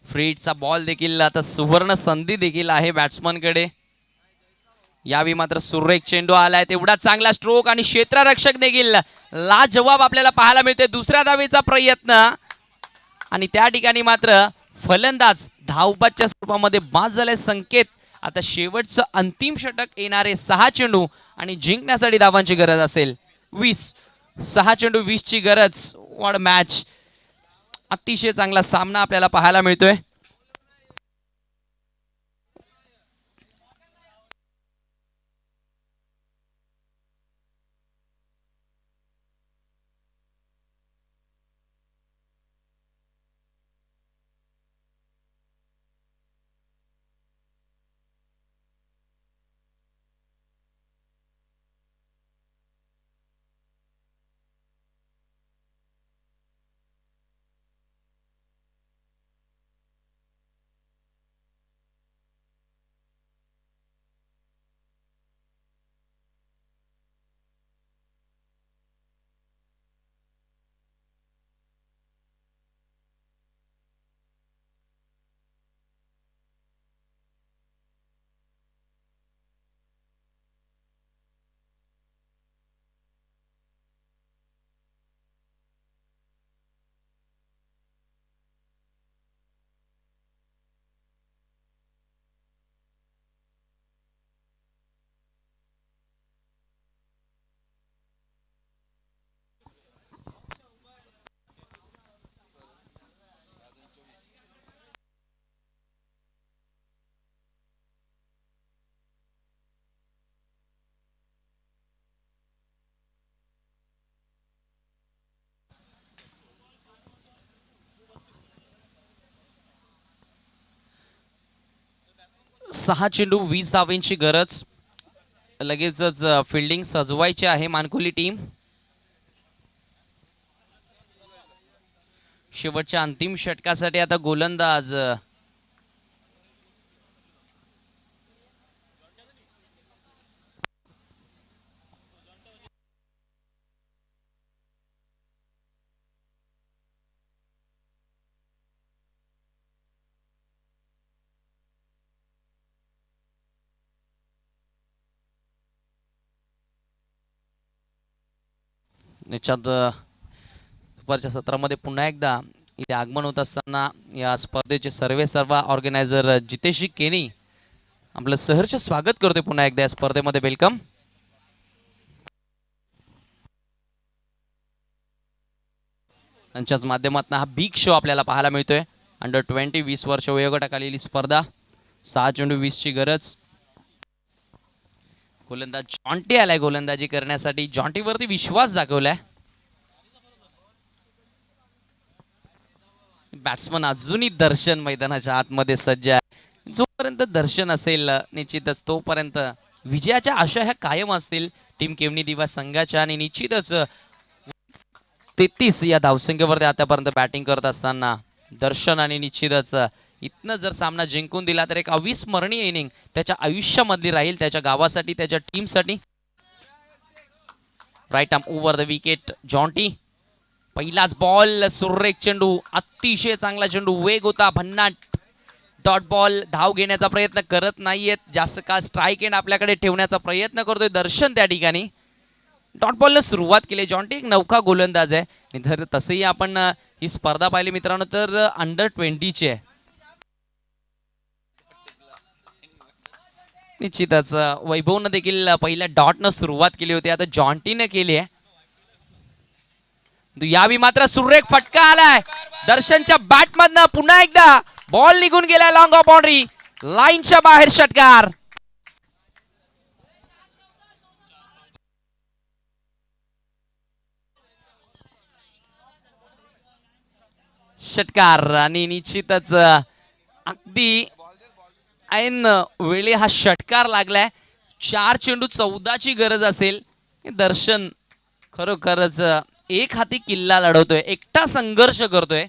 फ्रीटचा बॉल देखील आता सुवर्ण संधी देखील आहे बॅट्समनकडे. यावेळी मात्र सुरेख चेंडू आलाय, तेवढा चांगला स्ट्रोक आणि क्षेत्ररक्षक देखील लाजवाब आपल्याला पाहायला मिळते. दुसऱ्या धावेचा प्रयत्न आणि त्या ठिकाणी मात्र फलंदाज धावबादच्या स्वरूपामध्ये बाद झाले. संकेत आता शेवटचं अंतिम षटक येणारे 6 चेंडू आणि जिंकण्यासाठी धावांची गरज असेल 20. 6 चेंडू 20 ची गरज. वॉट मॅच, अतिशय चांगला सामना आपल्याला पाहायला मिळतोय. 6 चेंडू 20 धावांची गरज. लगेचच फिल्डिंग सजवायची आहे मानकुली टीम. शेवटच्या अंतिम षटकासाठी आता गोलंदाज निश्चित दुपारच्या सत्रामध्ये पुन्हा एकदा इथे आगमन होत असताना या स्पर्धेचे सर्व ऑर्गनायझर जितेश केनी आपलं सहर्ष स्वागत करतोय पुन्हा एकदा या स्पर्धेमध्ये. वेलकम. त्यांच्याच माध्यमातून हा बिग शो आपल्याला पाहायला मिळतोय. अंडर-20 20 वर्ष वयोगटाखालील स्पर्धा. 6 चेंडू 20 ची गरज. गोलंदाज जॉन्टी आलाय गोलंदाजी करण्यासाठी. जॉन्टीवरती विश्वास दाखवलाय. बॅट्समन अजूनही दर्शन मैदानाच्या आतमध्ये सज्ज आहे. जोपर्यंत दर्शन असेल निश्चितच तोपर्यंत विजयाच्या आशा ह्या कायम असतील टीम केवनी दिवा संघाच्या. आणि निश्चितच 33 या धावसंख्येवरती आतापर्यंत बॅटिंग करत असताना दर्शन आणि निश्चितच इथनं जर सामना जिंकून दिला तर एक अविस्मरणीय इनिंग त्याच्या आयुष्यामधली राहील, त्याच्या गावासाठी, त्याच्या टीमसाठी. Right arm over the wicket. Jonty पहिलाच बॉल. सुरेख चेंडू. अतिशय चांगला चेंडू. वेग होता भन्नाट. Dot ball. धाव घेण्याचा प्रयत्न करत नाहीयेत. जास्त काळ स्ट्राईक एंड आपल्याकडे ठेवण्याचा प्रयत्न करतोय दर्शन त्या ठिकाणी. डॉट बॉलने सुरुवात केली. जॉन्टी एक नौका गोलंदाज आहे. तर तसंही आपण ही स्पर्धा पाहिली मित्रांनो तर अंडर-20 ची आहे. निश्चितच वैभवनं देखील पहिल्या डॉटनं सुरुवात केली होती. आता जॉन्टीने केली आहे. यावी मात्र सुरेख फटका आलाय दर्शनच्या बॅटमधनं. पुन्हा एकदा बॉल निघून गेलाय लॉंग ऑफ बाउंड्री. लाईनच्या बाहेर षटकार. षटकार. आणि निश्चितच अगदी ऐन वेळी हा षटकार लागलाय. 4 चेंडू 14 ची गरज असेल. दर्शन खरोखरच एक हाती किल्ला लढवतोय. एकटा संघर्ष करतोय.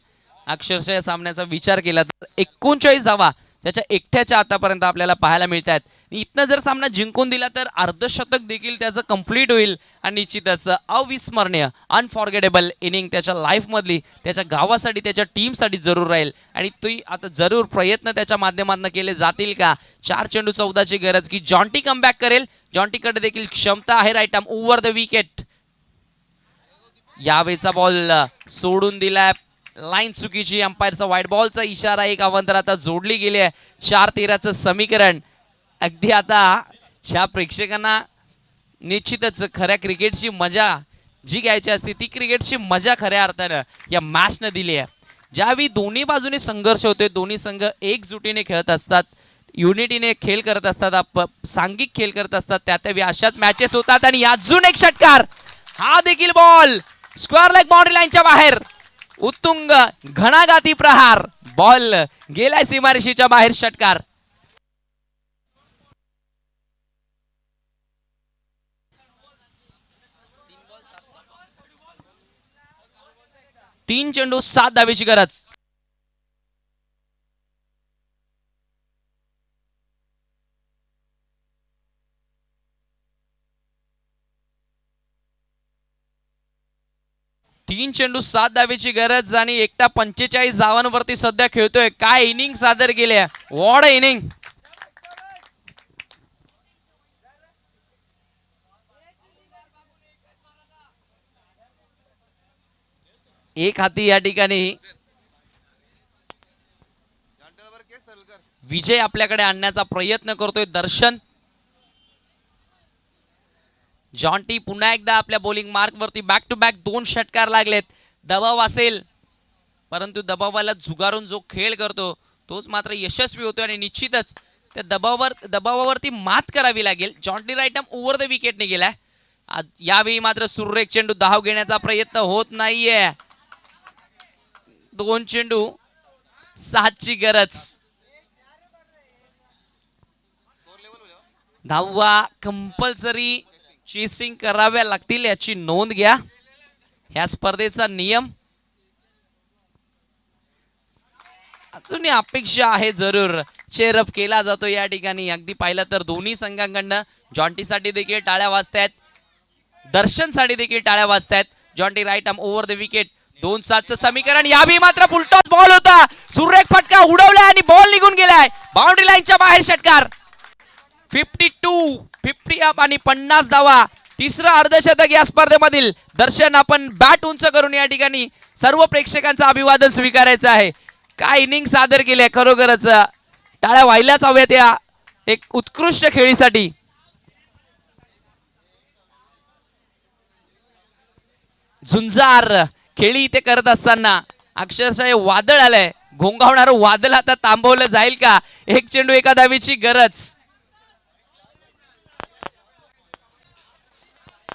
अक्षरशः या सामन्याचा विचार केला तर 39 धावा त्याच्या एकट्याच्या आतापर्यंत आपल्याला पाहायला मिळत आहेत. इथनं जर सामना जिंकून दिला तर अर्धशतक देखील त्याचं कंप्लीट होईल. आणि निश्चितच अविस्मरणीय अनफॉर्गेटेबल इनिंग त्याच्या लाईफमधली, त्याच्या गावासाठी, त्याच्या टीमसाठी जरूर राहील. आणि ती आता जरूर प्रयत्न त्याच्या माध्यमातून केले जातील का. 4 चेंडू 14 ची गरज की जॉन्टी कमबॅक करेल. जॉन्टीकडे देखील क्षमता आहे. Right arm over the wicket. यावेळेचा बॉल सोडून दिलाय. लाईन चुकीची. अंपायरचा व्हाईट बॉलचा इशारा. एक अवंतर आता जोडली गेली आहे. 4-13चं समीकरण. अगदी आता ह्या प्रेक्षकांना निश्चितच खऱ्या क्रिकेटची मजा जी घ्यायची असते ती क्रिकेटची मजा खऱ्या अर्थानं या मॅचनं दिली आहे. ज्यावेळी दोन्ही बाजूने संघर्ष होतोय, दोन्ही संघ एकजुटीने खेळत असतात, युनिटीने खेळ करत असतात, सांघिक खेळ करत असतात, त्यावेळी अशाच मॅचेस होतात. आणि अजून एक षटकार. हा देखील बॉल स्क्वेअर लेग बाउंड्री लाईनच्या बाहेर. उत्तुंग घणाघाती प्रहार. बॉल गेलाय सीमारेषेच्या बाहेर. षटकार. तीन चेंडू 7 धावेची गरज. तीन चेंडू 7 धावेची गरज. आणि एकटा 45 धावांवरती सध्या खेळतोय. काय इनिंग सादर केली. What a inning. एक हाती या ठिकाणी विजय आपल्याकडे आणण्याचा प्रयत्न करतोय दर्शन. जॉन्टी पुन्हा एकदा आपल्या बॉलिंग मार्क वरती बॅक टू बॅक 2 षटकार लागलेत. दबाव असेल परंतु दबावाला झुगारून जो खेळ करतो तोच मात्र यशस्वी होतो. आणि निश्चितच त्या दबावावरती मात करावी लागेल. Jonty right arm over the विकेटने गेलाय. यावेळी मात्र सुरेख चेंडू. धाव घेण्याचा प्रयत्न होत नाहीये. 2 चेंडू 7 ची गरज. धावा कंपल्सरी चेसिंग कराव्या लागतील याची नोंद घ्या. ह्या स्पर्धेचा नियम. अजूनही अपेक्षा आहे जरूर. चेअरअप केला जातो या ठिकाणी. अगदी पाहिलं तर दोन्ही संघांकडनं जॉन्टीसाठी देखील टाळ्या वाजतायत, दर्शनसाठी देखील टाळ्या वाजतायत. Jonty right arm over the wicket. 2-7चं समीकरण. यावेळी मात्र फुलटॉस बॉल होता. सुरेख फटका उडवलाय आणि बॉल निघून गेलाय बाउंड्री लाईनच्या बाहेर. षटकार. 50 अप आणि 50 धावा. तिसरं अर्धशतक या स्पर्धेमधील. दर्शन आपण बॅट उंच करून या ठिकाणी सर्व प्रेक्षकांचं अभिवादन स्वीकारायचं आहे. काय इनिंग सादर केली आहे खरोखरच. टाळ्या व्हायलाच हव्यात या एक उत्कृष्ट खेळीसाठी. झुंजार खेळी इथे करत असताना अक्षरशः वादळ आलंय. घोंगावणारं वादळ आता थांबवलं जाईल का? एक चेंडू एका धावीची गरज.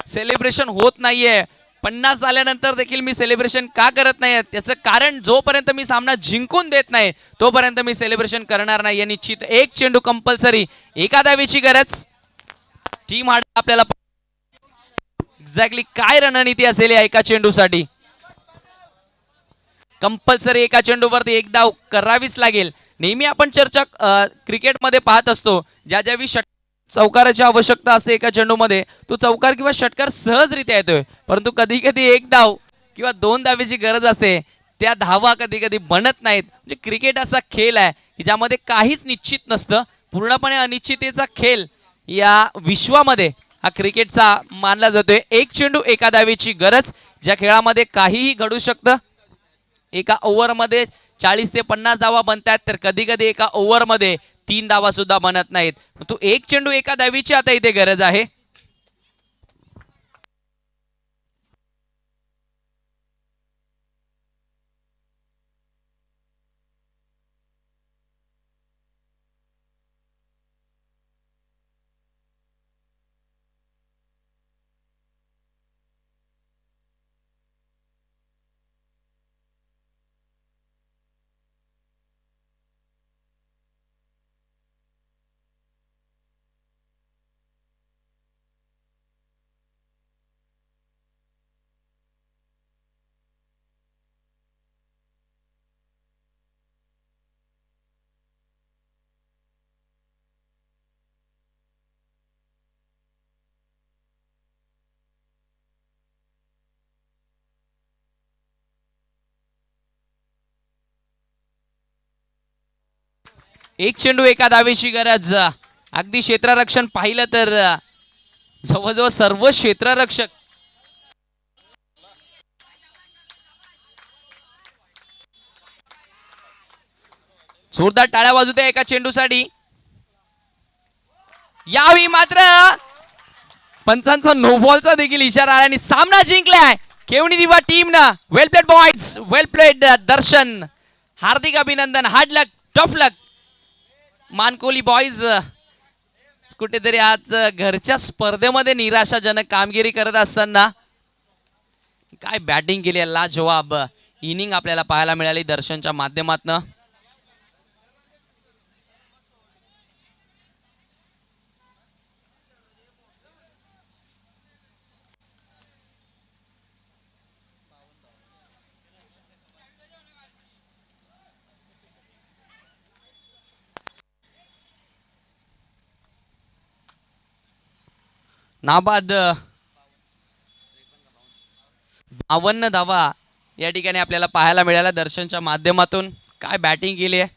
सेलिब्रेशन होत नाहीये. 50 झाल्यानंतर देखील मी सेलिब्रेशन का करत नाही त्याचं कारण जोपर्यंत मी सामना जिंकून देत नाही तोपर्यंत मी सेलिब्रेशन करणार नाही. निश्चित एक चेंडू कंपल्सरी एका धावीची गरज. टीम हार्ड आपल्याला एक्झॅक्टली काय रणनीती असेल या एका चेंडूसाठी. कंपल्सरी एका चेंडूवरती एक धाव करावीच लागेल. नेहमी आपण चर्चा क्रिकेटमध्ये पाहत असतो ज्या ज्यावेळी चौकाराची आवश्यकता असते एका चेंडूमध्ये तो चौकार किंवा षटकार सहजरित्या येतोय, परंतु कधी कधी एक धाव किंवा 2 धावेची गरज असते. त्या धावा कधी कधी बनत नाहीत. म्हणजे क्रिकेट असा खेळ आहे की ज्यामध्ये काहीच निश्चित नसतं. पूर्णपणे अनिश्चिततेचा खेळ या विश्वामध्ये हा क्रिकेटचा मानला जातोय. एक चेंडू एका धावेची गरज. ज्या खेळामध्ये काहीही घडू शकतं. एका ओव्हरमध्ये 40 ते 50 धावा बनतात तर कधी कधी एका ओव्हरमध्ये 3 धावा सुद्धा बनत नाहीत. तो एक चेंडू एका धावीची आता इथे गरज आहे. एक चेंडू एका धावेची गरज. अगदी क्षेत्ररक्षण पाहिलं तर जवळजवळ सर्व क्षेत्ररक्षक जोरदार टाळ्या वाजवते एका चेंडूसाठी. यावेळी मात्र पंचांचा नो बॉलचा देखील इशारा आला आणि सामना जिंकलाय केवणी दिवा टीमनं. वेल प्लेड बॉयज, वेल प्लेड दर्शन. हार्दिक अभिनंदन. हार्ड लक, टफ लक. मानकोली बॉयज कुठेतरी आज घरच्या स्पर्धेमध्ये निराशाजनक कामगिरी करत असताना काय बॅटिंग केली आहे. लाजवाब इनिंग आपल्याला पाहायला मिळाली दर्शनच्या माध्यमातून. नाबाद 52 धावा या ठिकाणी आपल्याला पाहायला मिळाल्या दर्शनच्या माध्यमातून. काय बॅटिंग केली आहे.